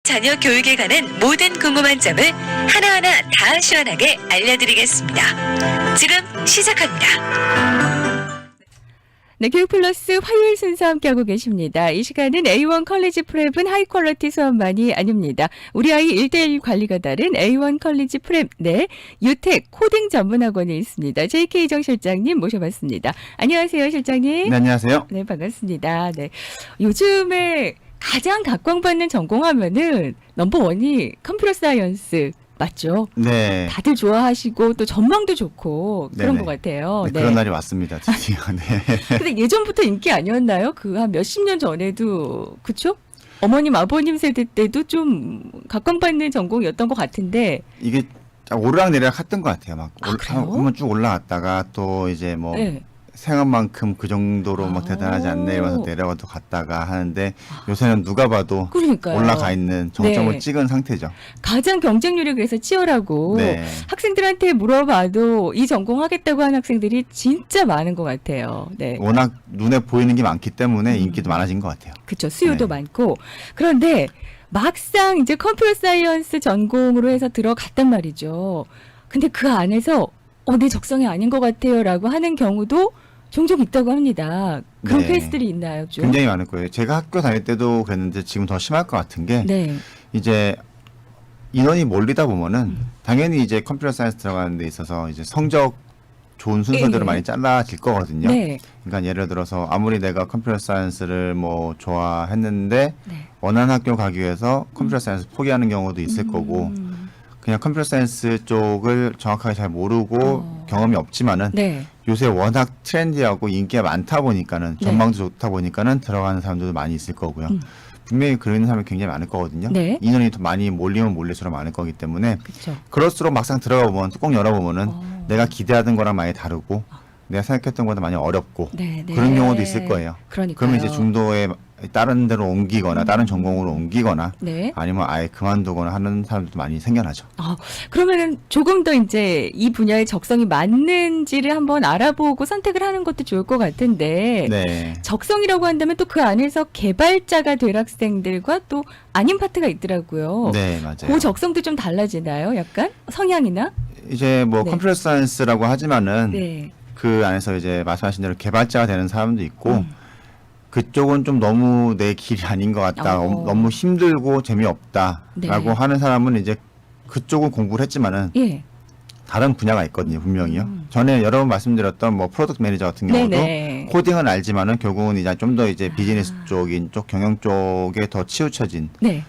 자녀 교육에 관한 모든 궁금한 점을 하나하나 다 시원하게 알려드리겠습니다. 지금 시작합니다. 네, 교육 플러스 화요일 순서 함께하고 계십니다. 이 시간은 A1 컬리지 프랩은 하이 퀄리티 수업만이 아닙니다. 우리 아이 1대1 관리가 다른 A1 컬리지 프랩 내 유택 코딩 전문학원이 있습니다. JK 정 실장님 모셔봤습니다. 안녕하세요, 실장님. 네, 안녕하세요. 네, 반갑습니다. 네, 요즘에 가장 각광받는 전공하면은 넘버원이 컴퓨터 사이언스 맞죠? 네. 다들 좋아하시고 또 전망도 좋고 그런 네네. 것 같아요. 네, 그런 날이 왔습니다. 드디어. 네. 근데 예전부터 인기 아니었나요? 그 한 몇십 년 전에도 그쵸? 어머님 아버님 세대 때도 좀 각광받는 전공이었던 것 같은데. 이게 오르락내리락 했던 것 같아요. 막 그래요? 한번 쭉 올라갔다가 또 이제 뭐 네. 생각만큼 그 정도로 막 대단하지 않네 이러면서 내려가도 갔다가 하는데 요새는 누가 봐도 그러니까요. 올라가 있는 정점을 네. 찍은 상태죠. 가장 경쟁률이 그래서 치열하고 네. 학생들한테 물어봐도 이 전공 하겠다고 하는 학생들이 진짜 많은 것 같아요. 네. 워낙 눈에 보이는 게 많기 때문에 인기도 많아진 것 같아요. 그렇죠. 수요도 네. 많고. 그런데 막상 이제 컴퓨터 사이언스 전공으로 해서 들어갔단 말이죠. 근데 그 안에서 내 적성이 아닌 것 같아요라고 하는 경우도 종종 있다고 합니다. 그런 네. 케이스들이 있나요, 좀? 굉장히 많을 거예요. 제가 학교 다닐 때도 그랬는데 지금 더 심할 것 같은 게 네. 이제 인원이 몰리다 보면은 당연히 이제 컴퓨터 사이언스 들어가는 데 있어서 이제 성적 좋은 순서대로 예. 많이 잘라질 거거든요. 네. 그러니까 예를 들어서 아무리 내가 컴퓨터 사이언스를 뭐 좋아했는데 네. 원하는 학교 가기 위해서 컴퓨터 사이언스 포기하는 경우도 있을 거고 그냥 컴퓨터 사이언스 쪽을 정확하게 잘 모르고 경험이 없지만은 네. 요새 워낙 트렌디하고 인기가 많다 보니까는 네. 전망도 좋다 보니까는 들어가는 사람들도 많이 있을 거고요. 분명히 그런 사람이 굉장히 많을 거거든요. 네. 인원이 더 많이 몰리면 몰릴수록 많을 거기 때문에 그렇죠. 그럴수록 막상 들어가 보면 뚜껑 열어보면은 내가 기대하던 거랑 많이 다르고 내가 생각했던 것보다 많이 어렵고 네, 네. 그런 경우도 있을 거예요. 그러니까요. 그러면 이제 중도에 다른 데로 옮기거나 다른 전공으로 옮기거나 네. 아니면 아예 그만두거나 하는 사람들도 많이 생겨나죠. 그러면은 조금 더 이제 이 분야의 적성이 맞는지를 한번 알아보고 선택을 하는 것도 좋을 것 같은데. 네. 적성이라고 한다면 또 그 안에서 개발자가 될 학생들과 또 아닌 파트가 있더라고요. 네, 맞아요. 그 적성도 좀 달라지나요? 약간 성향이나? 이제 뭐 네. 컴퓨터 사이언스라고 하지만은 네. 그 안에서 이제 말씀하신 대로 개발자가 되는 사람도 있고 그쪽은 좀 너무 내 길이 아닌 것 같다. 너무 힘들고 재미없다라고 네. 하는 사람은 이제 그쪽은 공부를 했지만은 예. 다른 분야가 있거든요, 분명히요. 전에 여러 번 말씀드렸던 뭐 프로덕트 매니저 같은 경우도 네네. 코딩은 알지만은 결국은 이제 좀 더 이제 비즈니스 쪽인 쪽 경영 쪽에 더 치우쳐진 네.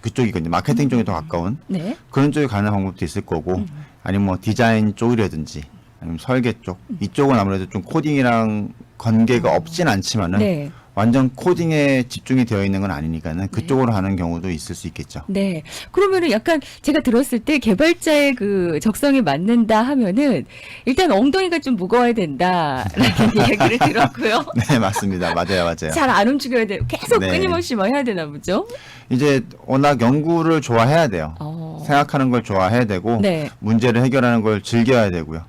그쪽이거든요. 마케팅 쪽에 더 가까운 네. 그런 쪽에 가는 방법도 있을 거고 아니면 뭐 디자인 쪽이라든지 아니면 설계 쪽 이쪽은 아무래도 좀 코딩이랑 관계가 없진 않지만은 네. 완전 코딩에 집중이 되어 있는 건 아니니까는 그쪽으로 하는 경우도 있을 수 있겠죠. 네. 그러면은 약간 제가 들었을 때 개발자의 그 적성에 맞는다 하면은 일단 엉덩이가 좀 무거워야 된다라는 얘기를 들었고요. 네, 맞습니다. 맞아요. 잘 안 움직여야 돼요. 계속 네. 끊임없이 뭐 해야 되나 보죠? 이제 워낙 연구를 좋아해야 돼요. 어. 생각하는 걸 좋아해야 되고 네. 문제를 해결하는 걸 즐겨야 되고요.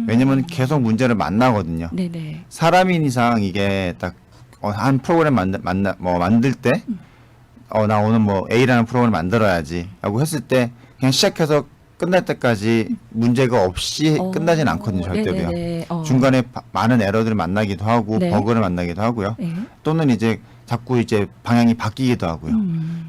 왜냐면 계속 문제를 만나거든요. 네네. 사람인 이상 이게 딱 한 프로그램 만들 때 나 오늘 뭐 A라는 프로그램을 만들어야지 라고 했을 때 그냥 시작해서 끝날 때까지 문제가 없이 끝나진 않거든요, 절대로요. 네네네. 중간에 많은 에러들을 만나기도 하고 네. 버그를 만나기도 하고요. 네. 또는 이제 자꾸 이제 방향이 바뀌기도 하고요.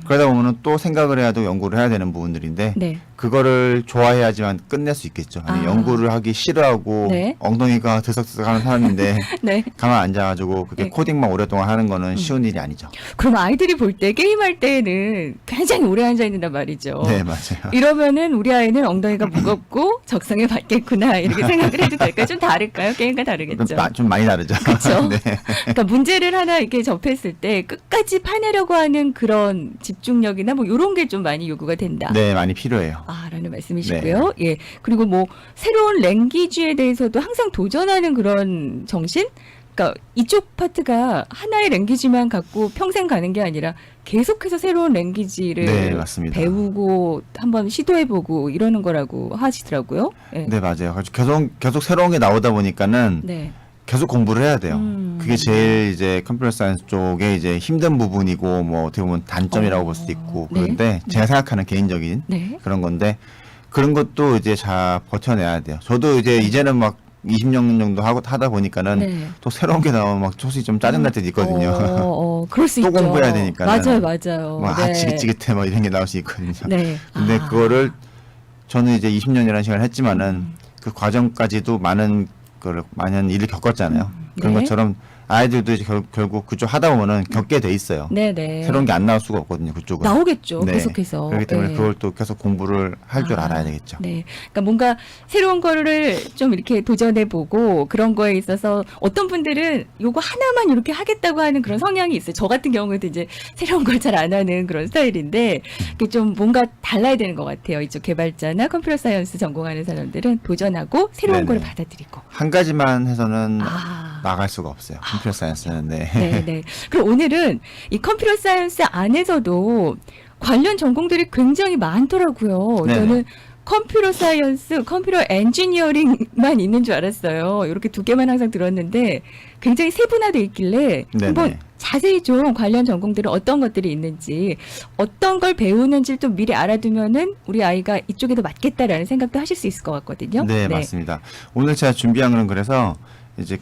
그러다 보면은 또 생각을 해야 되고 연구를 해야 되는 부분들인데 네. 그거를 좋아해야지만 끝낼 수 있겠죠. 아니, 연구를 하기 싫어하고 네. 엉덩이가 들썩들썩하는 사람인데 네. 가만 앉아가지고 그렇게 네. 코딩만 오랫동안 하는 거는 쉬운 일이 아니죠. 그럼 아이들이 볼 때 게임할 때는 굉장히 오래 앉아 있는단 말이죠. 네, 맞아요. 이러면은 우리 아이는 엉덩이가 무겁고 적성에 맞겠구나 이렇게 생각을 해도 될까요? 좀 다를까요? 게임과 다르겠죠. 좀 많이 다르죠. 그렇죠. 네. 그러니까 문제를 하나 이렇게 접했을 때 끝까지 파내려고 하는 그런 집중력이나 뭐 이런 게 좀 많이 요구가 된다. 네, 많이 필요해요. 라는 말씀이시고요. 예. 그리고 뭐 새로운 랭귀지에 대해서도 항상 도전하는 그런 정신? 그러니까 이쪽 파트가 하나의 랭귀지만 갖고 평생 가는 게 아니라 계속해서 새로운 랭귀지를 네, 맞습니다. 배우고 한번 시도해보고 이러는 거라고 하시더라고요. 예. 네, 맞아요. 계속 새로운 게 나오다 보니까는 네. 계속 공부를 해야 돼요. 그게 제일 이제 컴퓨터 사이언스 쪽에 이제 힘든 부분이고 뭐 어떻게 보면 단점이라고 볼 수도 있고 네. 그런데 제가 생각하는 개인적인 네. 그런 건데 그런 것도 이제 잘 버텨내야 돼요. 저도 이제는 막 20년 정도 하다 보니까는 네. 또 새로운 게 나오면 막 솔직히 좀 짜증날 때도 있거든요. 그럴 수 또 있죠. 공부해야 되니까는. 맞아요. 막 네. 지긋지긋해 막 이런 게 나올 수 있거든요. 네. 근데 그거를 저는 이제 20년이라는 시간을 했지만은 그 과정까지도 많은 일을 겪었잖아요. 그런 네. 것처럼 아이들도 이제 결국 그쪽 하다 보면은 겪게 돼 있어요. 네네. 새로운 게 안 나올 수가 없거든요. 그쪽은. 나오겠죠. 네. 계속해서. 그렇기 때문에 네. 그걸 또 계속 공부를 할 줄 알아야 되겠죠. 네. 그러니까 뭔가 새로운 거를 좀 이렇게 도전해보고 그런 거에 있어서 어떤 분들은 요거 하나만 이렇게 하겠다고 하는 그런 성향이 있어요. 저 같은 경우에도 이제 새로운 걸 잘 안 하는 그런 스타일인데 그게 좀 뭔가 달라야 되는 것 같아요. 이쪽 개발자나 컴퓨터 사이언스 전공하는 사람들은 도전하고 새로운 네네. 걸 받아들이고. 한 가지만 해서는 아. 나갈 수가 없어요. 컴퓨터 사이언스는. 네. 네, 네. 그럼 오늘은 이 컴퓨터 사이언스 안에서도 관련 전공들이 굉장히 많더라고요. 네네. 저는 컴퓨터 사이언스, 컴퓨터 엔지니어링만 있는 줄 알았어요. 이렇게 두 개만 항상 들었는데 굉장히 세분화되어 있길래 네네. 한번 자세히 좀 관련 전공들은 어떤 것들이 있는지 어떤 걸 배우는지 좀 미리 알아두면은 우리 아이가 이쪽에도 맞겠다라는 생각도 하실 수 있을 것 같거든요. 네, 맞습니다. 오늘 제가 준비한 건 그래서 이제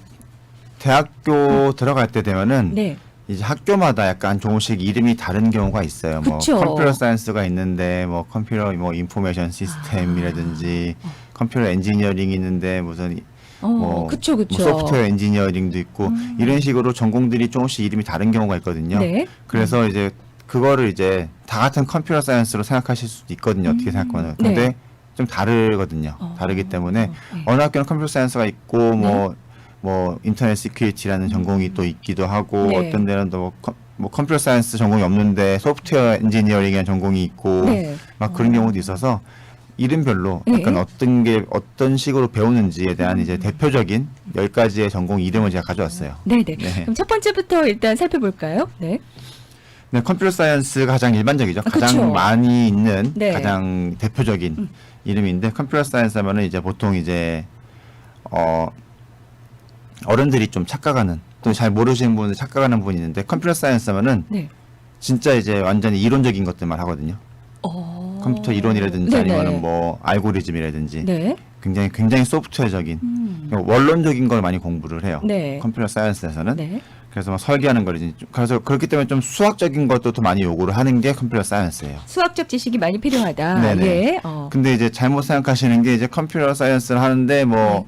대학교 들어갈 때 되면은 네. 이제 학교마다 약간 조금씩 이름이 다른 경우가 있어요. 그쵸. 뭐 컴퓨터 사이언스가 있는데 뭐 컴퓨터 뭐 인포메이션 시스템이라든지 컴퓨터 엔지니어링이 있는데 무슨 뭐, 그쵸. 뭐 소프트웨어 엔지니어링도 있고 이런 식으로 전공들이 조금씩 이름이 다른 경우가 있거든요. 네. 그래서 이제 그거를 이제 다 같은 컴퓨터 사이언스로 생각하실 수도 있거든요. 어떻게 생각하면. 근데 네. 좀 다르거든요. 다르기 때문에 네. 어느 학교는 컴퓨터 사이언스가 있고 뭐 인터넷 시큐리티라는 전공이 또 있기도 하고 네. 어떤 데는 또 뭐 컴퓨터 사이언스 전공이 없는데 소프트웨어 엔지니어링이라는 전공이 있고 네. 막 그런 경우도 있어서 이름별로 약간 네. 어떤 식으로 배우는지에 대한 이제 대표적인 10가지의 전공 이름을 제가 가져왔어요. 네네. 네. 그럼 첫 번째부터 일단 살펴볼까요? 네. 네, 컴퓨터 사이언스가 가장 일반적이죠. 가장 그쵸. 많이 있는 네. 가장 대표적인 이름인데 컴퓨터 사이언스 하면은 이제 보통 이제 어른들이 좀 착각하는 또 잘 모르시는 분들 착각하는 부분이 있는데 컴퓨터 사이언스 하면은 네. 진짜 이제 완전히 이론적인 것들만 하거든요. 컴퓨터 이론이라든지 네네. 아니면은 뭐 알고리즘이라든지 네. 굉장히 소프트웨어적인 원론적인 걸 많이 공부를 해요. 네. 컴퓨터 사이언스에서는. 네. 그래서 뭐 설계하는 거라든지 그래서 그렇기 때문에 좀 수학적인 것도 더 많이 요구를 하는 게 컴퓨터 사이언스예요. 수학적 지식이 많이 필요하다. 네네. 예. 근데 이제 잘못 생각하시는 게 이제 컴퓨터 사이언스를 하는데 뭐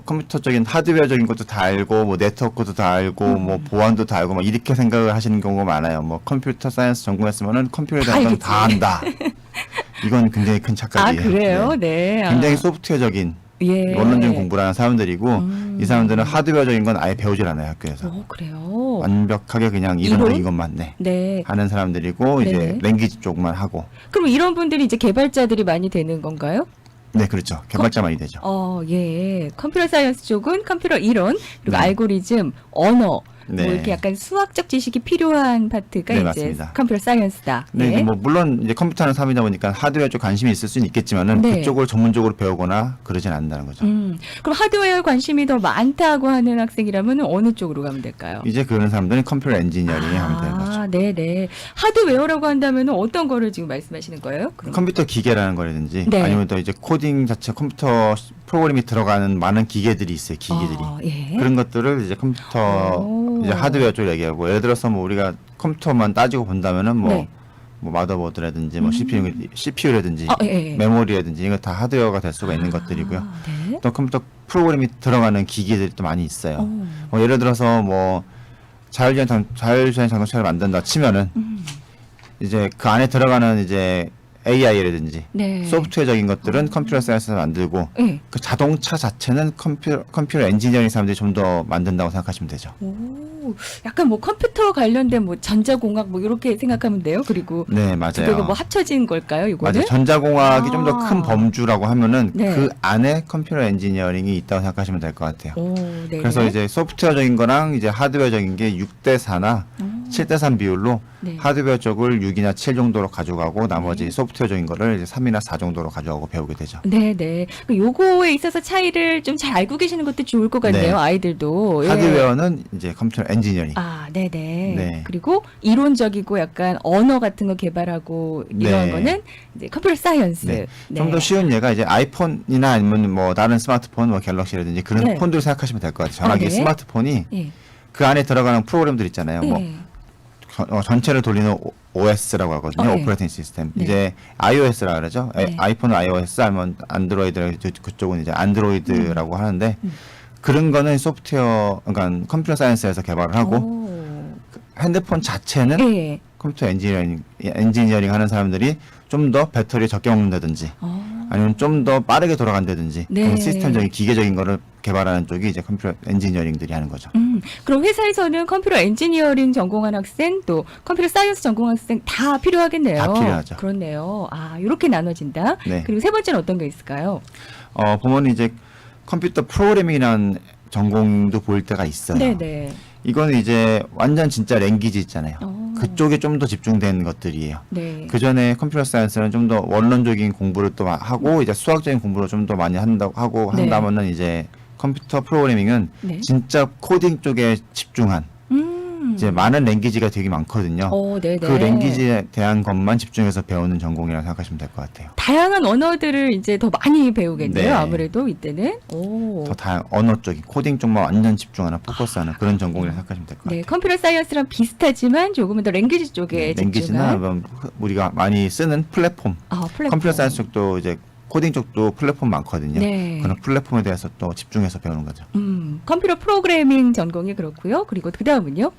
컴퓨터적인 하드웨어적인 것도 다 알고 뭐 네트워크도 다 알고 뭐 보안도 다 알고 막 이렇게 생각을 하시는 경우가 많아요. 뭐 컴퓨터 사이언스 전공했으면은 컴퓨터에 대한 건 다 안다. 이건 굉장히 큰 아, 착각이에요. 그래요? 네. 굉장히 소프트웨어적인 예. 원론적인 공부를 하는 사람들이고 이 사람들은 하드웨어적인 건 아예 배우질 않아요, 학교에서. 그래요. 완벽하게 그냥 이론적인 이론? 것만 네. 하는 사람들이고 네네. 이제 랭귀지 쪽만 하고. 그럼 이런 분들이 이제 개발자들이 많이 되는 건가요? 네, 그렇죠. 개발자 많이 되죠. 예. 컴퓨터 사이언스 쪽은 컴퓨터 이론, 그리고 네. 알고리즘, 언어, 네. 뭐 이렇게 약간 수학적 지식이 필요한 파트가 네, 이제 맞습니다. 컴퓨터 사이언스다. 네, 이제 뭐 물론 이제 컴퓨터하는 사람이다 보니까 하드웨어 쪽 관심이 있을 수는 있겠지만은 네. 그쪽을 전문적으로 배우거나 그러진 않는다는 거죠. 그럼 하드웨어 관심이 더 많다고 하는 학생이라면 어느 쪽으로 가면 될까요? 이제 그런 사람들은 컴퓨터 엔지니어링에 하면 되는 거죠. 네네. 하드웨어라고 한다면 어떤 거를 지금 말씀하시는 거예요? 그럼? 컴퓨터 기계라는 거라든지 네. 아니면 또 이제 코딩 자체 컴퓨터 프로그램이 들어가는 많은 기계들이 있어요. 기기들이. 예. 그런 것들을 이제 컴퓨터 오. 이제 하드웨어 쪽으로 얘기하고 예를 들어서 뭐 우리가 컴퓨터만 따지고 본다면은 뭐 네. 뭐 마더보드라든지 뭐 CPU라든지 예. 메모리라든지 이거 다 하드웨어가 될 수가 있는 것들이고요. 네. 또 컴퓨터 프로그램이 들어가는 기기들이 또 많이 있어요. 오. 뭐 예를 들어서 뭐 자율주행 자동차를 만든다 치면은 이제 그 안에 들어가는 이제 AI라든지 네. 소프트웨어적인 것들은 컴퓨터 사이언스에서 만들고 네. 그 자동차 자체는 컴퓨터 엔지니어링 사람들이 좀 더 만든다고 생각하시면 되죠. 오, 약간 뭐 컴퓨터 관련된 뭐 전자공학 뭐 이렇게 생각하면 돼요. 그리고 네, 두 개가 맞아요. 뭐 합쳐진 걸까요? 이거는? 맞아요. 전자공학이 좀 더 아. 큰 범주라고 하면은 네. 그 안에 컴퓨터 엔지니어링이 있다고 생각하시면 될 것 같아요. 오, 네. 그래서 이제 소프트웨어적인 거랑 이제 하드웨어적인 게 6대 4나 7대 3 비율로 네. 하드웨어 쪽을 6이나 7 정도로 가져가고 나머지 소프트웨어적인 거를 이제 3이나 4 정도로 가져가고 배우게 되죠. 네네. 요거에 있어서 차이를 좀 잘 알고 계시는 것도 좋을 것 같네요. 네. 아이들도. 예. 하드웨어는 이제 컴퓨터 엔지니어링. 아, 네네. 네. 그리고 이론적이고 약간 언어 같은 거 개발하고 이런 네. 거는 이제 컴퓨터 사이언스. 네. 네. 좀 더 쉬운 예가 이제 아이폰이나 아니면 뭐 다른 스마트폰, 뭐 갤럭시라든지 그런 네. 폰들 생각하시면 될 것 같아요. 전화기 네. 스마트폰이 예. 그 안에 들어가는 프로그램들 있잖아요. 뭐 예. 전체를 돌리는 OS라고 하거든요. 네. 오퍼레이팅 시스템. 네. 이제 iOS라 그러죠. 네. 아이폰은 iOS, 아니면 안드로이드, 그쪽은 이제 안드로이드라고 하는데 그런 거는 소프트웨어, 그러니까 컴퓨터 사이언스에서 개발을 하고 오. 핸드폰 자체는 예. 컴퓨터 엔지니어링 하는 사람들이 좀 더 배터리 적게 먹는다든지 아니면 좀 더 빠르게 돌아간다든지 네. 그런 시스템적인 기계적인 거를 개발하는 쪽이 이제 컴퓨터 엔지니어링들이 하는 거죠. 그럼 회사에서는 컴퓨터 엔지니어링 전공한 학생 또 컴퓨터 사이언스 전공한 학생 다 필요하겠네요. 다 필요하죠. 그렇네요. 아, 이렇게 나눠진다. 네. 그리고 세 번째는 어떤 게 있을까요? 보면 이제 컴퓨터 프로그래밍이라는 전공도 보일 때가 있어요. 네네. 이거는 이제 완전 진짜 랭귀지 있잖아요. 그쪽에 좀 더 집중된 것들이에요. 네. 그 전에 컴퓨터 사이언스는 좀 더 원론적인 공부를 또 하고 이제 수학적인 공부를 좀 더 많이 한다고 하고 네. 한다면은 이제 컴퓨터 프로그래밍은 네. 진짜 코딩 쪽에 집중한 이제 많은 랭귀지가 되게 많거든요. 네네. 그 랭귀지에 대한 것만 집중해서 배우는 전공이라고 생각하시면 될 것 같아요. 다양한 언어들을 이제 더 많이 배우겠네요. 네. 아무래도 이때는. 오. 더 다양 언어 쪽인 코딩 쪽만 완전 집중하는 포커스하는 그런 전공이라고 생각하시면 될 것 네, 같아요. 컴퓨터 사이언스랑 비슷하지만 조금은 더 랭귀지 쪽에 랭귀지나 집중한. 뭐 우리가 많이 쓰는 플랫폼, 플랫폼. 컴퓨터 사이언스 쪽도 이제 코딩 쪽도 플랫폼 많거든요. 네. 그런 플랫폼에 대해서 또 집중해서 배우는 거죠. 컴퓨터 프로그래밍 전공이 그렇고요. 그리고 그 다음은요?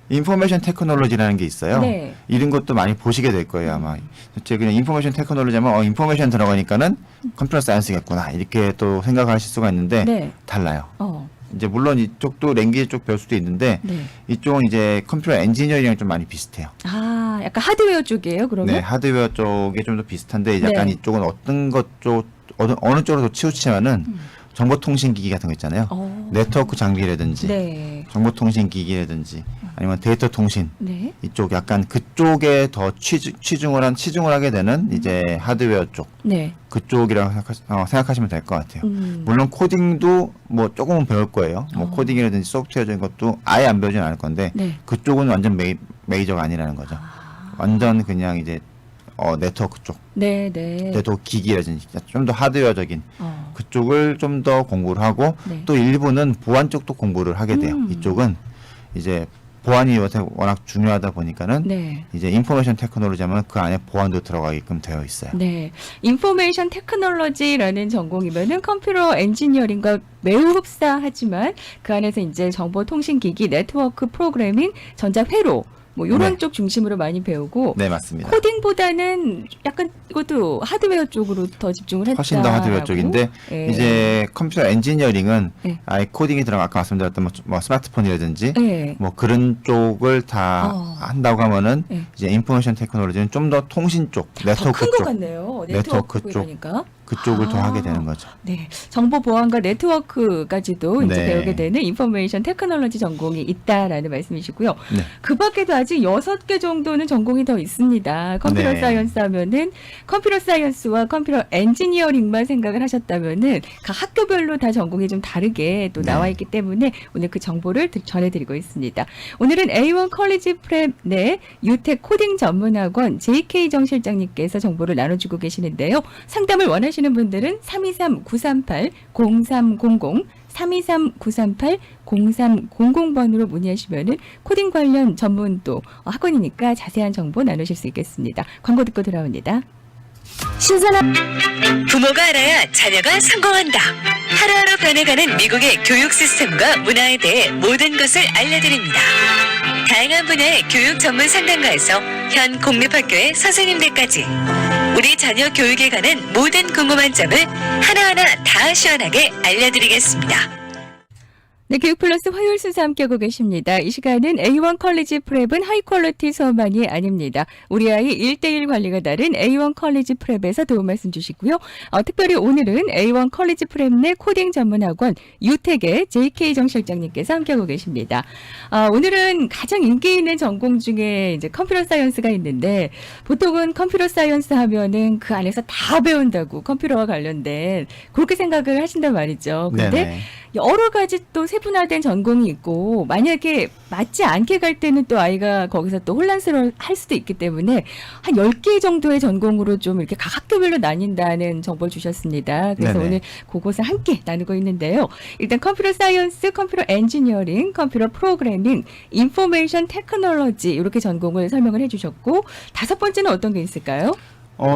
인포메이션 테크놀로지라는 게 있어요. 네. 이런 것도 많이 보시게 될 거예요, 아마. 제가 그냥 인포메이션 테크놀로지 하면 인포메이션 들어가니까는 컴퓨터 사이언스겠구나. 이렇게 또 생각하실 수가 있는데 네. 달라요. 어. 이제 물론 이쪽도 랭귀지 쪽 배울 수도 있는데 네. 이쪽은 이제 컴퓨터 엔지니어링이랑 좀 많이 비슷해요. 아, 약간 하드웨어 쪽이에요, 그러면? 네, 하드웨어 쪽에 좀 더 비슷한데 네. 약간 이쪽은 어떤 것 쪽 어느 쪽으로 더 치우치면은 정보통신기기 같은 거 있잖아요. 네트워크 장비라든지 네. 정보통신기기라든지 아니면 데이터 통신 네. 이쪽 약간 그쪽에 더 치중을 하게 되는 이제 하드웨어 쪽 네. 그쪽이라고 생각하시면 될 것 같아요. 물론 코딩도 뭐 조금은 배울 거예요. 뭐 코딩이라든지 소프트웨어적인 것도 아예 안 배우진 않을 건데 네. 그쪽은 완전 메이저가 아니라는 거죠. 완전 그냥 이제 네트워크 쪽, 네, 네. 네트워크 기기라든지 좀 더 하드웨어적인 그쪽을 좀 더 공부를 하고 네. 또 일부는 보안 쪽도 공부를 하게 돼요. 이쪽은 이제 보안이 요새 워낙 중요하다 보니까는 네. 이제 인포메이션 테크놀로지 하면 그 안에 보안도 들어가게끔 되어 있어요. 네. 인포메이션 테크놀로지라는 전공이면은 컴퓨터 엔지니어링과 매우 흡사하지만 그 안에서 이제 정보통신기기, 네트워크 프로그래밍, 전자회로 뭐 이런 네. 쪽 중심으로 많이 배우고 네, 맞습니다. 코딩보다는 약간 이것도 하드웨어 쪽으로 더 집중을 했다. 훨씬 더 하드웨어 쪽인데 예. 이제 컴퓨터 엔지니어링은 예. 아예 코딩이 들어가 아까 말씀드렸던 뭐 스마트폰이라든지 예. 뭐 그런 쪽을 다 한다고 하면은 예. 이제 인포메이션 테크놀로지는 좀 더 통신 쪽, 더 네트워크 큰 것 쪽 같네요. 네트워크 네트워크 쪽. 이러니까. 그쪽을 더 하게 되는 거죠. 네. 정보 보안과 네트워크까지도 이제 네. 배우게 되는 인포메이션 테크놀로지 전공이 있다라는 말씀이시고요. 네. 그 밖에도 아직 6개 정도는 전공이 더 있습니다. 컴퓨터 네. 사이언스 하면은 컴퓨터 사이언스와 컴퓨터 엔지니어링만 생각을 하셨다면은 각 학교별로 다 전공이 좀 다르게 또 네. 나와 있기 때문에 오늘 그 정보를 전해드리고 있습니다. 오늘은 A1 컬리지 프랩 내 유텍 코딩 전문학원 JK 정 실장님께서 정보를 나눠주고 계시는데요. 상담을 원하시는 분들은 323-938-0300 323-938-0300번으로 문의하시면은 코딩 관련 전문도 학원이니까 자세한 정보 나누실 수 있겠습니다. 광고 듣고 돌아옵니다. 신선한 부모가 알아야 자녀가 성공한다. 하루하루 변해가는 미국의 교육 시스템과 문화에 대해 모든 것을 알려드립니다. 다양한 분야의 교육 전문 상담가에서 현 공립학교의 선생님들까지 우리 자녀 교육에 관한 모든 궁금한 점을 하나하나 다 시원하게 알려드리겠습니다. 네, 교육 플러스 화요일 순서 함께하고 계십니다. 이 시간은 A1 컬리지 프랩은 하이 퀄리티 수업만이 아닙니다. 우리 아이 1대1 관리가 다른 A1 컬리지 프랩에서 도움 말씀 주시고요. 특별히 오늘은 A1 컬리지 프랩 내 코딩 전문 학원 유택의 JK 정 실장님께서 함께하고 계십니다. 오늘은 가장 인기 있는 전공 중에 이제 컴퓨터 사이언스가 있는데 보통은 컴퓨터 사이언스 하면은 그 안에서 다 배운다고 컴퓨터와 관련된 그렇게 생각을 하신단 말이죠. 근데 네네. 여러 가지 또 세분화된 전공이 있고 만약에 맞지 않게 갈 때는 또 아이가 거기서 또 혼란스러워 할 수도 있기 때문에 한 10개 정도의 전공으로 좀 이렇게 각 학교별로 나뉜다는 정보를 주셨습니다. 그래서 네네. 오늘 그것을 함께 나누고 있는데요. 일단 컴퓨터 사이언스, 컴퓨터 엔지니어링, 컴퓨터 프로그래밍, 인포메이션 테크놀로지 이렇게 전공을 설명을 해주셨고 5번째는 어떤 게 있을까요?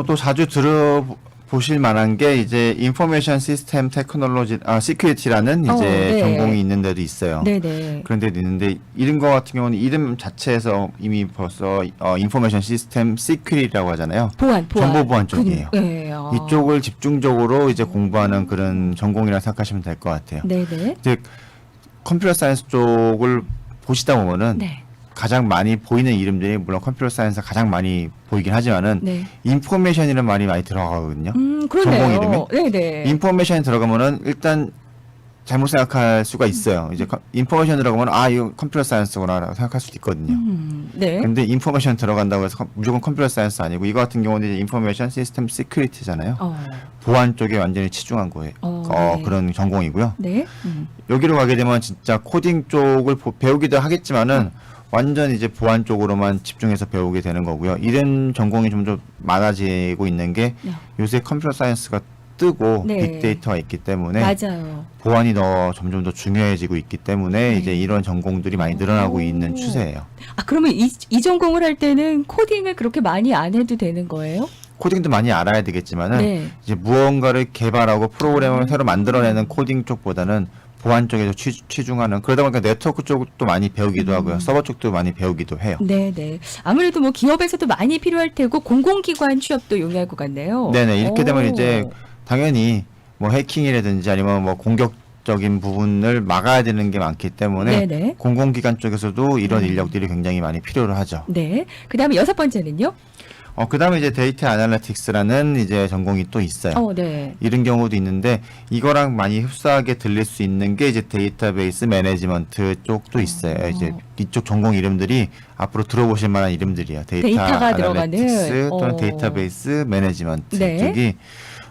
또 자주 들어보실 만한 게 이제 인포메이션 시스템 테크놀로지, 시큐리티라는 이제 네. 전공이 있는 데도 있어요. 네네. 그런 데도 있는데 이런 거 같은 경우는 이름 자체에서 이미 벌써 인포메이션 시스템 시큐리티라고 하잖아요. 보안. 정보 보안 쪽이에요. 네. 이쪽을 집중적으로 이제 공부하는 그런 전공이라 생각하시면 될 것 같아요. 네네. 이제 컴퓨터 사이언스 쪽을 보시다 보면은 네. 가장 많이 보이는 이름들이 물론 컴퓨터 사이언스가 가장 많이 보이긴 하지만은 네. 인포메이션이라는 말이 많이 들어가거든요. 그러네요. 전공 이름이? 네네. 인포메이션이 들어가면은 일단 잘못 생각할 수가 있어요. 이제 인포메이션 들어가면 이거 컴퓨터 사이언스구나라고 생각할 수도 있거든요. 네. 근데 인포메이션 들어간다고 해서 무조건 컴퓨터 사이언스 아니고 이거 같은 경우는 이제 인포메이션 시스템 시큐리티잖아요. 보안 쪽에 완전히 치중한 거예요. 네. 그런 전공이고요. 네. 여기로 가게 되면 진짜 코딩 쪽을 배우기도 하겠지만은 완전 이제 보안 쪽으로만 집중해서 배우게 되는 거고요. 이런 전공이 좀 더 많아지고 있는 게 네. 요새 컴퓨터 사이언스가 뜨고 네. 빅데이터가 있기 때문에 맞아요. 보안이 점점 더 중요해지고 있기 때문에 네. 이제 이런 전공들이 많이 늘어나고 있는 추세예요. 그러면 이 전공을 할 때는 코딩을 그렇게 많이 안 해도 되는 거예요? 코딩도 많이 알아야 되겠지만은 네. 이제 무언가를 개발하고 프로그램을 새로 만들어내는 코딩 쪽보다는 보안 쪽에 더 치중하는 그러다 보니까 네트워크 쪽도 많이 배우기도 하고요. 서버 쪽도 많이 배우기도 해요. 네네. 아무래도 뭐 기업에서도 많이 필요할 테고 공공기관 취업도 용이할 것 같네요. 네네. 이렇게 되면 오. 이제 당연히 뭐 해킹이라든지 아니면 뭐 공격적인 부분을 막아야 되는 게 많기 때문에 네네. 공공기관 쪽에서도 이런 인력들이 굉장히 많이 필요로 하죠. 네. 그 다음에 6번째는요? 그다음에 이제 데이터 애널리틱스라는 이제 전공이 또 있어요. 네. 이런 경우도 있는데 이거랑 많이 흡사하게 들릴 수 있는 게 이제 데이터베이스 매니지먼트 쪽도 있어요. 이제 이쪽 전공 이름들이 앞으로 들어보실 만한 이름들이에요. 데이터가 애널리틱스 들어가는, 또는 데이터베이스 매니지먼트 네. 쪽이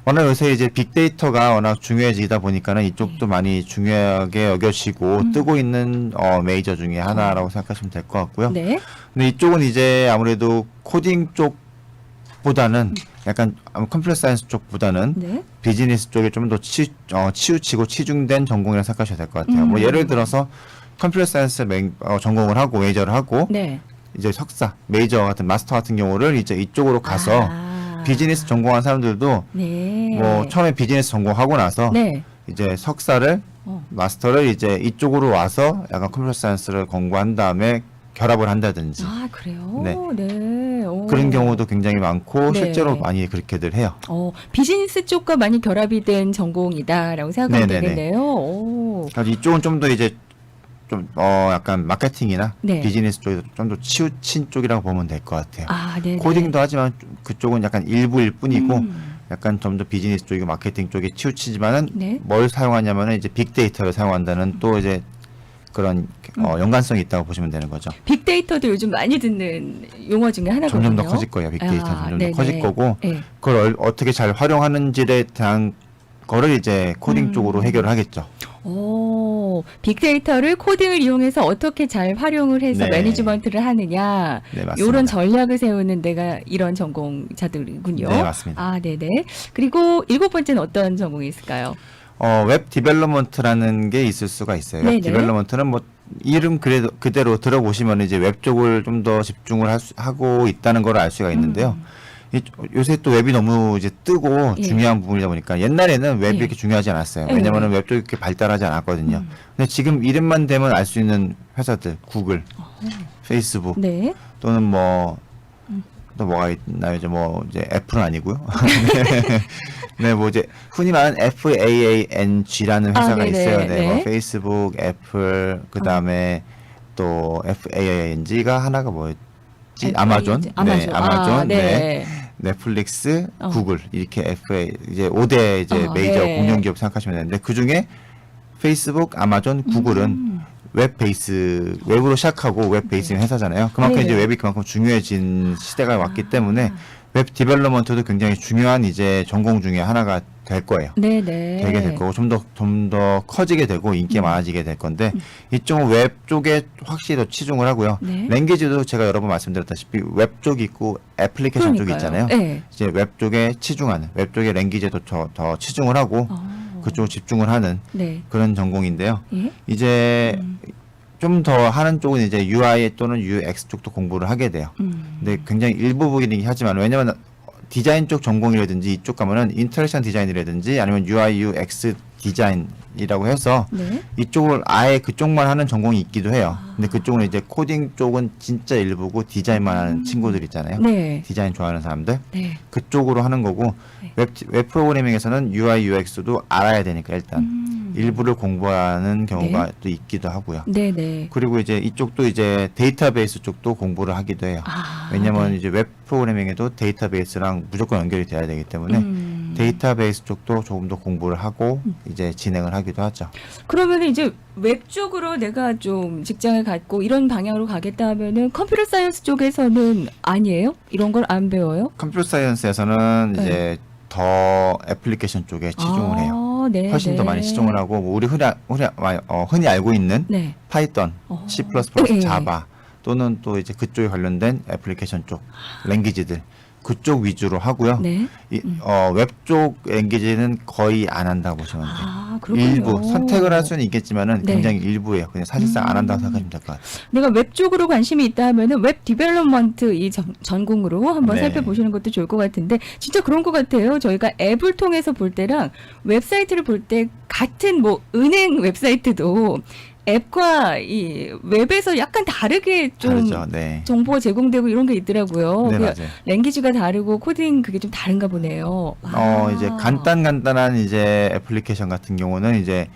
워낙 요새 이제 빅데이터가 워낙 중요해지다 보니까는 이쪽도 많이 중요하게 여겨지고 뜨고 있는 메이저 중에 하나라고 생각하시면 될 것 같고요. 네. 근데 이쪽은 이제 아무래도 코딩 쪽보다는 약간 컴퓨터 사이언스 쪽보다는 네. 비즈니스 쪽에 좀 더 치우치고 치중된 전공이라 생각하셔야 될 것 같아요. 뭐 예를 들어서 컴퓨터 사이언스 전공을 하고 메이저를 하고 네. 이제 석사, 메이저 같은 마스터 같은 경우를 이제 이쪽으로 가서 비즈니스 전공한 사람들도 네. 뭐 처음에 비즈니스 전공하고 나서 네. 이제 석사를 마스터를 이제 이쪽으로 와서 약간 컴퓨터 사이언스를 공부한 다음에 결합을 한다든지 그래요? 네. 네. 오. 그런 경우도 굉장히 많고 네. 실제로 많이 그렇게들 해요. 비즈니스 쪽과 많이 결합이 된 전공이다라고 생각하면 네네네. 되겠네요. 오. 그래서 이쪽은 좀 더 이제 좀 약간 마케팅이나 네. 비즈니스 쪽에서 좀 더 치우친 쪽이라고 보면 될 것 같아요. 네. 코딩도 하지만 그쪽은 약간 일부일 뿐이고 약간 좀 더 비즈니스 쪽이고 마케팅 쪽에 치우치지만은 네. 뭘 사용하냐면은 이제 빅데이터를 사용한다는 또 이제 그런 연관성이 있다고 보시면 되는 거죠. 빅데이터도 요즘 많이 듣는 용어 중에 하나거든요. 점점 더 커질 거예요. 빅데이터는 점점 네네. 더 커질 거고 네. 그걸 어떻게 잘 활용하는지에 대한 거를 이제 코딩 쪽으로 해결을 하겠죠. 빅데이터를 코딩을 이용해서 어떻게 잘 활용을 해서 네. 매니지먼트를 하느냐 네, 맞습니다. 이런 전략을 세우는 데가 이런 전공자들이군요. 네, 맞습니다. 네네. 그리고 7번째는 어떤 전공이 있을까요? 웹 디벨롭먼트라는 게 있을 수가 있어요. 네네. 웹 디벨롭먼트는 뭐 이름 그대로 들어보시면 이제 웹 쪽을 좀 더 집중을 하고 있다는 걸 알 수가 있는데요. 요새 또 웹이 너무 이제 뜨고 예. 중요한 부분이다 보니까 옛날에는 웹이 예. 이렇게 중요하지 않았어요. 예. 왜냐면은 웹 쪽이 이렇게 발달하지 않았거든요. 근데 지금 이름만 되면 알 수 있는 회사들, 구글, 페이스북 네. 또는 뭐 또 뭐가 있나요? 이제 뭐 이제 애플은 아니고요. 네, 뭐 이제 흔히 말하는 FAANG라는 회사가 네네, 있어요. 네, 네. 뭐 페이스북, 애플, 그 다음에 또 FAANG가 하나가 뭐였지? 아마존, 네, 아마존, 네. 넷플릭스, 구글 이렇게 FA 이제 5대 이제 메이저 네. 공룡 기업 생각하시면 되는데 그 중에 페이스북, 아마존, 구글은 웹 베이스 웹으로 시작하고 웹 베이스인 회사잖아요. 그만큼 네네. 이제 웹이 그만큼 중요해진 시대가 왔기 때문에 웹 디벨롭먼트도 굉장히 중요한 이제 전공 중에 하나가 될 거예요. 네네. 되게 될 거고 좀 더 커지게 되고 인기가 많아지게 될 건데 이쪽은 웹 쪽에 확실히 더 치중을 하고요. 네. 랭귀지도 제가 여러 번 말씀드렸다시피 웹 쪽이 있고 애플리케이션 쪽이 그러니까요. 있잖아요. 네. 이제 웹 쪽에 치중하는 웹 쪽의 랭귀지에 더 치중을 하고 그쪽 집중을 하는 네. 그런 전공인데요. 예? 이제 좀 더 하는 쪽은 이제 UI 또는 UX 쪽도 공부를 하게 돼요. 근데 굉장히 일부분이긴 하지만 왜냐면 디자인 쪽 전공이라든지 이쪽 가면은 인터랙션 디자인이라든지 아니면 UI UX 디자인이라고 해서 네. 이쪽을 아예 그쪽만 하는 전공이 있기도 해요. 근데 그쪽은 이제 코딩 쪽은 진짜 일부고 디자인만 하는 친구들 있잖아요. 네. 디자인 좋아하는 사람들 네. 그쪽으로 하는 거고 네. 웹 프로그래밍에서는 UI UX도 알아야 되니까 일단 일부를 공부하는 경우가 네. 또 있기도 하고요. 네네. 그리고 이제 이쪽도 이제 데이터베이스 쪽도 공부를 하기도 해요. 왜냐면 네. 이제 웹 프로그래밍에도 데이터베이스랑 무조건 연결이 돼야 되기 때문에 데이터베이스 쪽도 조금 더 공부를 하고 이제 진행을 하기도 하죠. 그러면 이제 웹 쪽으로 내가 좀 직장을 갖고 이런 방향으로 가겠다 하면은 컴퓨터 사이언스 쪽에서는 아니에요? 이런 걸 안 배워요? 컴퓨터 사이언스에서는 네. 이제 더 애플리케이션 쪽에 치중을 해요. 네, 훨씬 네. 더 많이 치중을 하고 뭐 우리 흔히 알고 있는 네. 파이썬, C++, 네. 자바 또는 또 이제 그쪽에 관련된 애플리케이션 쪽 랭귀지들 그쪽 위주로 하고요. 네. 웹 쪽 랭귀지는 거의 안 한다고 보시면 돼요. 아, 그렇군요. 일부 선택을 할 수는 있겠지만은 네. 굉장히 일부예요. 그냥 사실상 안 한다고 생각하시면 될 것 같아요. 내가 웹 쪽으로 관심이 있다 하면은 웹 디벨롭먼트 이 전공으로 한번 네. 살펴보시는 것도 좋을 것 같은데 진짜 그런 것 같아요. 저희가 앱을 통해서 볼 때랑 웹사이트를 볼 때 같은 뭐 은행 웹사이트도 앱과 이 웹에서 약간 다르게 좀 다르죠. 네. 정보가 제공되고 이런 게 있더라고요. 네, 그 맞아요. 랭귀지가 다르고 코딩 그게 좀 다른가 보네요. 아. 이제 간단한 이제 애플리케이션 같은 경우는 이제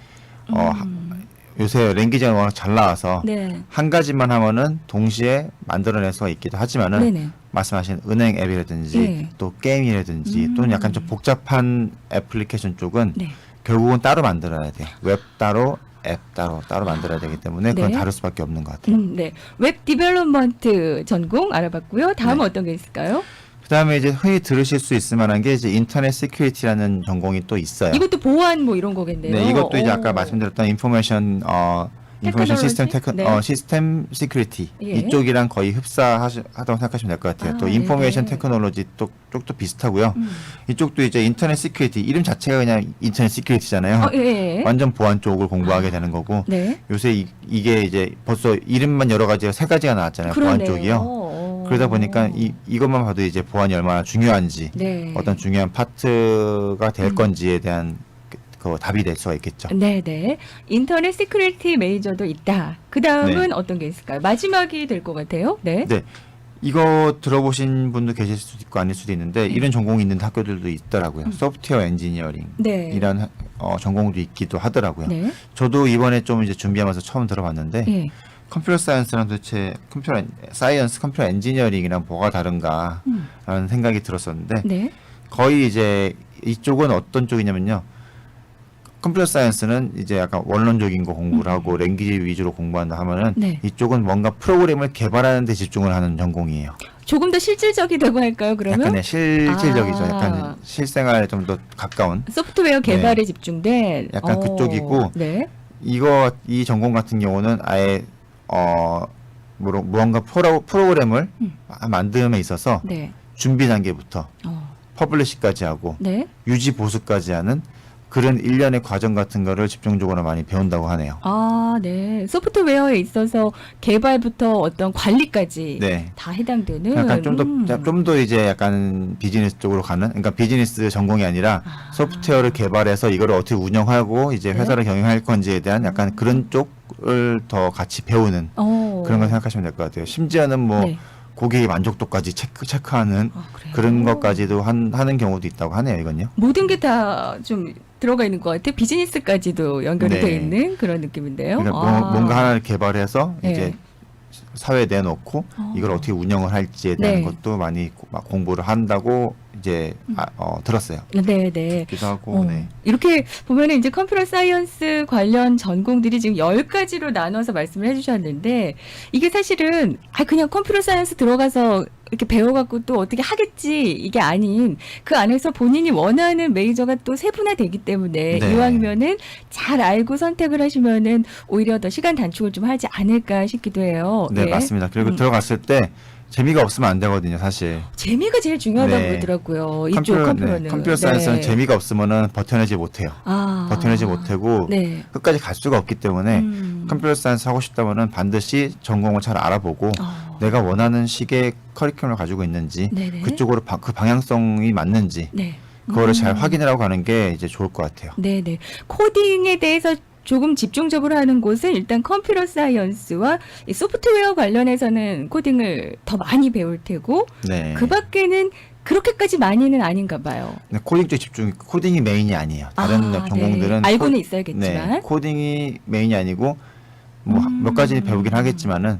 요새 랭귀지가 워낙 잘 나와서 네. 한 가지만 하면은 동시에 만들어낼 수가 있기도 하지만은 네네. 말씀하신 은행 앱이라든지 네. 또 게임이라든지 또는 약간 좀 복잡한 애플리케이션 쪽은 네. 결국은 따로 만들어야 돼요. 웹 따로 앱 따로 만들어야 되기 때문에 그건 네. 다를 수밖에 없는 것 같아요. 네. 웹 디벨롭먼트 전공 알아봤고요. 다음 네. 어떤 게 있을까요? 그다음에 이제 흔히 들으실 수 있을 만한 게 이제 인터넷 시큐리티라는 전공이 또 있어요. 이것도 보안 뭐 이런 거겠네요. 네, 이것도 이제 아까 오. 말씀드렸던 인포메이션 시스템 네. 시스템 시큐리티 예. 이쪽이랑 거의 흡사하다고 생각하시면 될 것 같아요. 또 네, 인포메이션 네. 테크놀로지 쪽도 비슷하고요. 이쪽도 이제 인터넷 시큐리티 이름 자체가 그냥 인터넷 시큐리티잖아요. 예. 완전 보안 쪽을 공부하게 되는 거고 네. 요새 이게 이제 벌써 이름만 여러 가지가 세 가지가 나왔잖아요. 보안 그러네요. 쪽이요. 그러다 보니까 이것만 봐도 이제 보안이 얼마나 중요한지 네. 어떤 중요한 파트가 될 건지에 대한 그 답이 될 수가 있겠죠. 네네. 인터넷 시큐리티 메이저도 있다. 그 다음은 네. 어떤 게 있을까요? 마지막이 될 것 같아요. 네. 네. 이거 들어보신 분도 계실 수도 있고 아닐 수도 있는데 이런 전공이 있는 학교들도 있더라고요. 소프트웨어 엔지니어링 네. 이런 전공도 있기도 하더라고요. 네. 저도 이번에 좀 이제 준비하면서 처음 들어봤는데 예. 컴퓨터 사이언스랑 도대체 컴퓨터 엔지니어링이랑 뭐가 다른가라는 생각이 들었었는데 네. 거의 이제 이쪽은 어떤 쪽이냐면요. 컴퓨터 사이언스는 이제 약간 원론적인 거 공부를 하고 랭귀지 위주로 공부한다 하면은 네. 이쪽은 뭔가 프로그램을 개발하는 데 집중을 하는 전공이에요. 조금 더 실질적이다고 할까요? 그러면 약간 실질적이죠. 아. 약간 실생활에 좀 더 가까운 소프트웨어 개발에 집중된 약간 그쪽이고 네. 이 전공 같은 경우는 아예 무언가 프로그램을 만듦에 있어서 네. 준비 단계부터 어. 퍼블리시까지 하고 네. 유지 보수까지 하는 그런 일련의 과정 같은 거를 집중적으로 많이 배운다고 하네요. 아, 네. 소프트웨어에 있어서 개발부터 어떤 관리까지 네. 다 해당되는 약간 좀 더 이제 약간 비즈니스 쪽으로 가는, 그러니까 비즈니스 전공이 아니라 소프트웨어를 개발해서 이거를 어떻게 운영하고 이제 네. 회사를 경영할 건지에 대한 약간 그런 쪽을 더 같이 배우는 그런 걸 생각하시면 될 것 같아요. 심지어는 뭐 네. 고객의 만족도까지 체크하는 그래요? 그런 것까지도 하는 경우도 있다고 하네요, 이건요. 모든 게 다 좀 들어가 있는 것 같아요. 비즈니스까지도 연결이 네. 돼 있는 그런 느낌인데요. 그러니까 아. 뭔가 하나를 개발해서 네. 이제 사회에 내놓고 이걸 어떻게 운영을 할지에 대한 네. 것도 많이 막 공부를 한다고 이제 들었어요. 네, 네. 그기도 하고, 네. 이렇게 보면은 이제 컴퓨터 사이언스 관련 전공들이 지금 10가지로 나눠서 말씀을 해주셨는데, 이게 사실은, 그냥 컴퓨터 사이언스 들어가서 이렇게 배워갖고 또 어떻게 하겠지, 이게 아닌, 그 안에서 본인이 원하는 메이저가 또 세분화되기 때문에, 네. 이왕이면은 잘 알고 선택을 하시면은 오히려 더 시간 단축을 좀 하지 않을까 싶기도 해요. 네, 예. 맞습니다. 그리고 들어갔을 때 재미가 없으면 안 되거든요, 사실. 재미가 제일 중요하다고 네. 그러더라고요. 이쪽 컴퓨터는. 컴퓨터 사이언스는 재미가 없으면은 버텨내지 못해요. 버텨내지 못하고 네. 끝까지 갈 수가 없기 때문에 컴퓨터 사이언스 하고 싶다면은 반드시 전공을 잘 알아보고 내가 원하는 식의 커리큘럼을 가지고 있는지 네네. 그쪽으로 그 방향성이 맞는지 네. 그거를 잘 확인을 하고 가는 게 이제 좋을 것 같아요. 네네. 코딩에 대해서 조금 집중적으로 하는 곳은 일단 컴퓨터 사이언스와 이 소프트웨어 관련해서는 코딩을 더 많이 배울 테고, 네. 그 밖에는 그렇게까지 많이는 아닌가 봐요. 네, 코딩 쪽 집중, 코딩이 메인이 아니에요. 다른 전공들은 네. 알고는 네, 있어야겠지만. 코딩이 메인이 아니고 뭐 몇 가지 배우긴 하겠지만은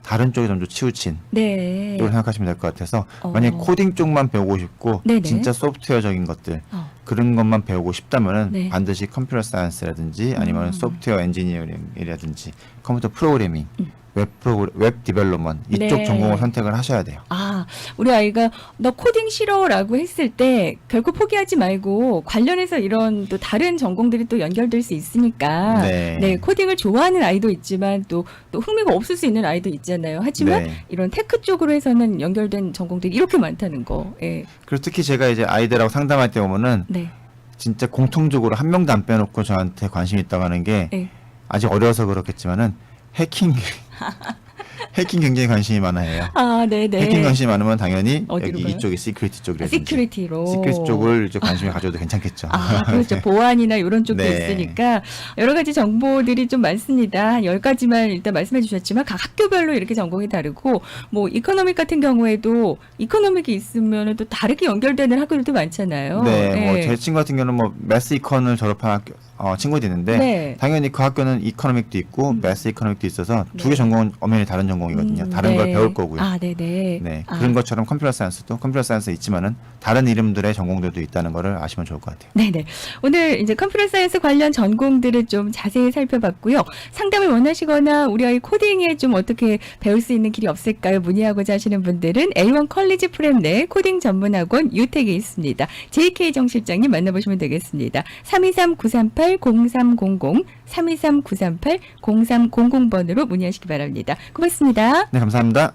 다른 쪽에 좀 더 치우친 네. 쪽으로 생각하시면 될 것 같아서 만약 코딩 쪽만 배우고 싶고 네네. 진짜 소프트웨어적인 것들 어. 그런 것만 배우고 싶다면은 네. 반드시 컴퓨터 사이언스라든지 아니면 소프트웨어 엔지니어링이라든지 컴퓨터 프로그래밍, 웹 디벨롭먼트 이쪽 네. 전공을 선택을 하셔야 돼요. 우리 아이가 너 코딩 싫어라고 했을 때 결국 포기하지 말고 관련해서 이런 또 다른 전공들이 또 연결될 수 있으니까 네. 코딩을 좋아하는 아이도 있지만 또 흥미가 없을 수 있는 아이도 있잖아요. 하지만 네. 이런 테크 쪽으로 해서는 연결된 전공들이 이렇게 많다는 거. 예. 그리고 특히 제가 이제 아이들하고 상담할 때 보면은 네. 진짜 공통적으로 한 명도 안 빼놓고 저한테 관심이 있다고 하는 게 예. 아직 어려서 그렇겠지만은 해킹 굉장히 관심이 많아요. 네네. 해킹 관심이 많으면 당연히 어디로 여기 가요? 이쪽이 시큐리티 쪽이라든지 시큐리티로. 시큐리티 쪽을 이제 관심을 가져도 괜찮겠죠. 그렇죠. 네. 보안이나 이런 쪽도 네. 있으니까 여러 가지 정보들이 좀 많습니다. 한 10가지만 일단 말씀해 주셨지만 각 학교별로 이렇게 전공이 다르고 뭐 이코노믹 같은 경우에도 이코노믹이 있으면 또 다르게 연결되는 학교들도 많잖아요. 네, 뭐 제 친구 같은 경우는 뭐 매스 이컨을 졸업한 친구도 있는데 네. 당연히 그 학교는 이코노믹도 있고 매스 이코노믹도 있어서 두 개 네. 전공은 엄연히 다른 전공이거든요. 다른 걸 배울 거고요. 네네. 네, 그런 것처럼 컴퓨터 사이언스도 컴퓨터 사이언스 있지만은 다른 이름들의 전공들도 있다는 거를 아시면 좋을 것 같아요. 네네. 오늘 이제 컴퓨터 사이언스 관련 전공들을 좀 자세히 살펴봤고요. 상담을 원하시거나 우리 아이 코딩에 좀 어떻게 배울 수 있는 길이 없을까요? 문의하고자 하시는 분들은 A1 컬리지 프렘 내 코딩 전문학원 유택에 있습니다. JK 정 실장님 만나보시면 되겠습니다. 323-938-0300, 323-938-0300번으로 문의하시기 바랍니다. 고맙습니다. 네, 감사합니다.